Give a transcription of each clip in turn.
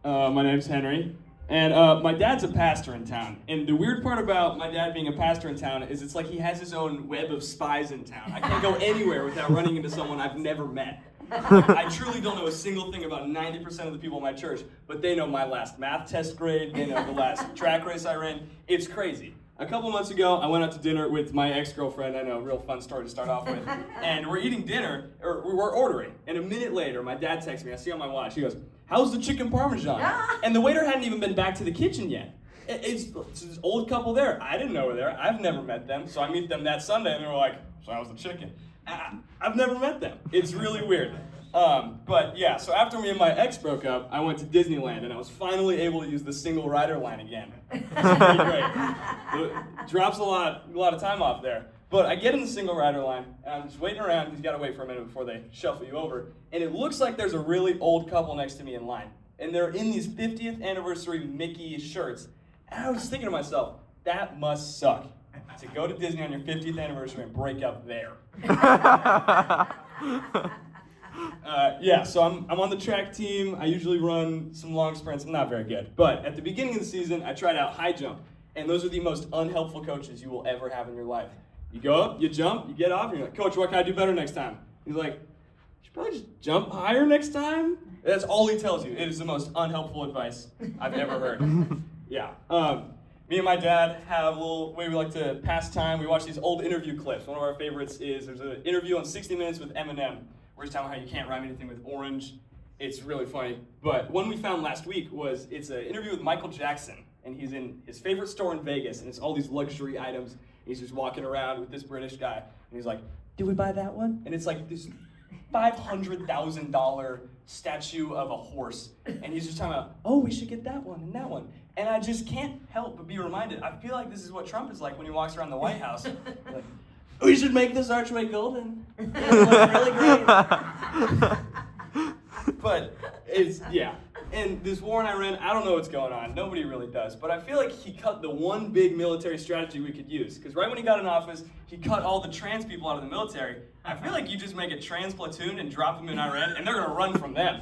My name's Henry. And my dad's a pastor in town. And the weird part about my dad being a pastor in town is it's like he has his own web of spies in town. I can't go anywhere without running into someone I've never met. I truly don't know a single thing about 90% of the people in my church, but they know my last math test grade, they know the last track race I ran. It's crazy. A couple months ago, I went out to dinner with my ex-girlfriend. I know, real fun story to start off with. And we're eating dinner, or we're ordering. And a minute later, my dad texts me. I see on my watch. He goes, "How's the chicken parmesan?" And the waiter hadn't even been back to the kitchen yet. It's this old couple there. I didn't know were there. I've never met them. So I meet them that Sunday, and they're like, "So how's the chicken?" I've never met them. It's really weird. But yeah, so after me and my ex broke up, I went to Disneyland, and I was finally able to use the single rider line again. It's pretty great. It drops a lot of time off there. But I get in the single rider line, and I'm just waiting around, because you gotta wait for a minute before they shuffle you over, and it looks like there's a really old couple next to me in line. And they're in these 50th anniversary Mickey shirts. And I was just thinking to myself, that must suck. To go to Disney on your 50th anniversary and break up there. So I'm on the track team. I usually run some long sprints. I'm not very good. But at the beginning of the season, I tried out high jump. And those are the most unhelpful coaches you will ever have in your life. You go up, you jump, you get off, and you're like, "Coach, what can I do better next time?" He's like, "You should probably just jump higher next time." That's all he tells you. It is the most unhelpful advice I've ever heard. Yeah. Me and my dad have a little way we like to pass time. We watch these old interview clips. One of our favorites is there's an interview on 60 Minutes with Eminem, where he's telling how you can't rhyme anything with orange. It's really funny. But one we found last week it's an interview with Michael Jackson, and he's in his favorite store in Vegas, and it's all these luxury items. He's just walking around with this British guy, and he's like, "Did we buy that one?" And it's like this $500,000 statue of a horse, and he's just talking about, "Oh, we should get that one and that one." And I just can't help but be reminded. I feel like this is what Trump is like when he walks around the White House. Like, "We should make this archway golden. It'll look really great." But and this war in Iran, I don't know what's going on. Nobody really does. But I feel like he cut the one big military strategy we could use. Because right when he got in office, he cut all the trans people out of the military. I feel like you just make a trans platoon and drop them in Iran, and they're going to run from them.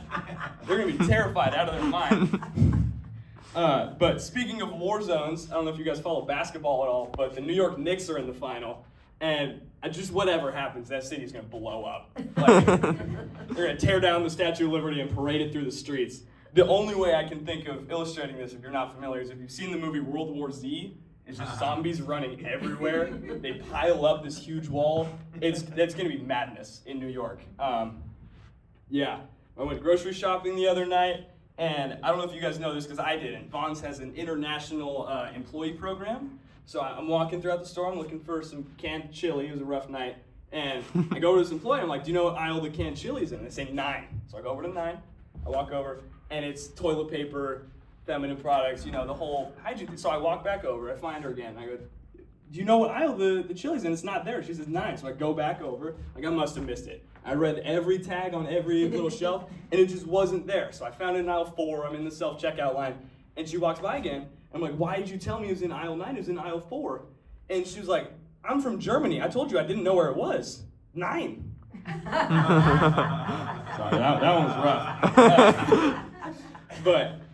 They're going to be terrified out of their mind. But speaking of war zones, I don't know if you guys follow basketball at all, but the New York Knicks are in the final. And just whatever happens, that city's going to blow up. Like, they're going to tear down the Statue of Liberty and parade it through the streets. The only way I can think of illustrating this, if you're not familiar, is if you've seen the movie World War Z. It's just zombies running everywhere. They pile up this huge wall. That's going to be madness in New York. I went grocery shopping the other night, and I don't know if you guys know this because I didn't. Vons has an international employee program. So I'm walking throughout the store, I'm looking for some canned chili. It was a rough night. And I go to this employee, I'm like, "Do you know what aisle the canned chili's in?" They say 9. So I go over to 9, I walk over, and it's toilet paper, feminine products, the whole hygiene thing. So I walk back over, I find her again, I go, "Do you know what aisle the chili's in?" It's not there. She says 9. So I go back over, like I must have missed it. I read every tag on every little shelf, and it just wasn't there. So I found it in aisle 4, I'm in the self-checkout line, and she walks by again. I'm like, "Why did you tell me it was in aisle 9? It was in aisle 4. And she was like, "I'm from Germany. I told you I didn't know where it was. 9. Sorry, that one was rough.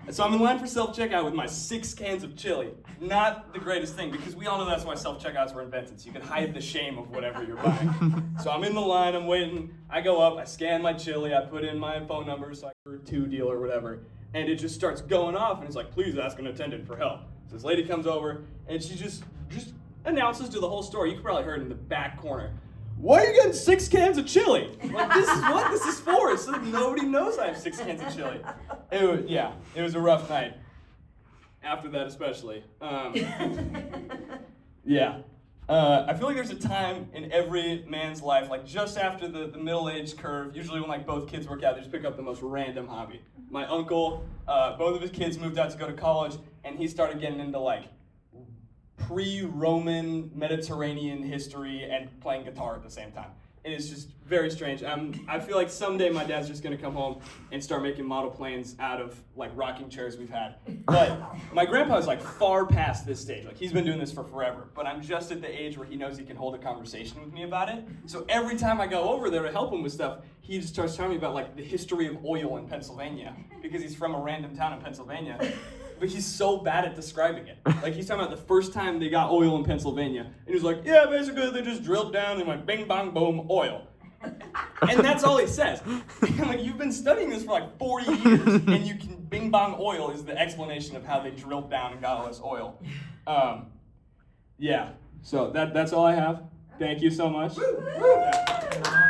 So I'm in line for self-checkout with my 6 cans of chili. Not the greatest thing, because we all know that's why self-checkouts were invented, so you can hide the shame of whatever you're buying. So I'm in the line, I'm waiting, I go up, I scan my chili, I put in my phone number, so I for a 2 deal or whatever. And it just starts going off, and it's like, "Please ask an attendant for help." So this lady comes over, and she just announces to the whole store, you can probably heard in the back corner, "Why are you getting 6 cans of chili?" Like, this is what this is for. It's like nobody knows I have 6 cans of chili. It was a rough night. After that especially. I feel like there's a time in every man's life, like just after the middle-age curve, usually when like both kids work out, they just pick up the most random hobby. My uncle, both of his kids moved out to go to college, and he started getting into like pre-Roman Mediterranean history and playing guitar at the same time. And it's just very strange. I feel like someday my dad's just gonna come home and start making model planes out of like rocking chairs we've had. But my grandpa is like far past this stage. Like he's been doing this for forever. But I'm just at the age where he knows he can hold a conversation with me about it. So every time I go over there to help him with stuff, he just starts telling me about like the history of oil in Pennsylvania because he's from a random town in Pennsylvania. But he's so bad at describing it. Like he's talking about the first time they got oil in Pennsylvania. And he's like, yeah, basically they just drilled down and went bing, bang, boom, oil. And that's all he says. And like, you've been studying this for like 40 years, and you can, bing, bang, oil is the explanation of how they drilled down and got all this oil. Yeah, so that's all I have. Thank you so much. Yeah.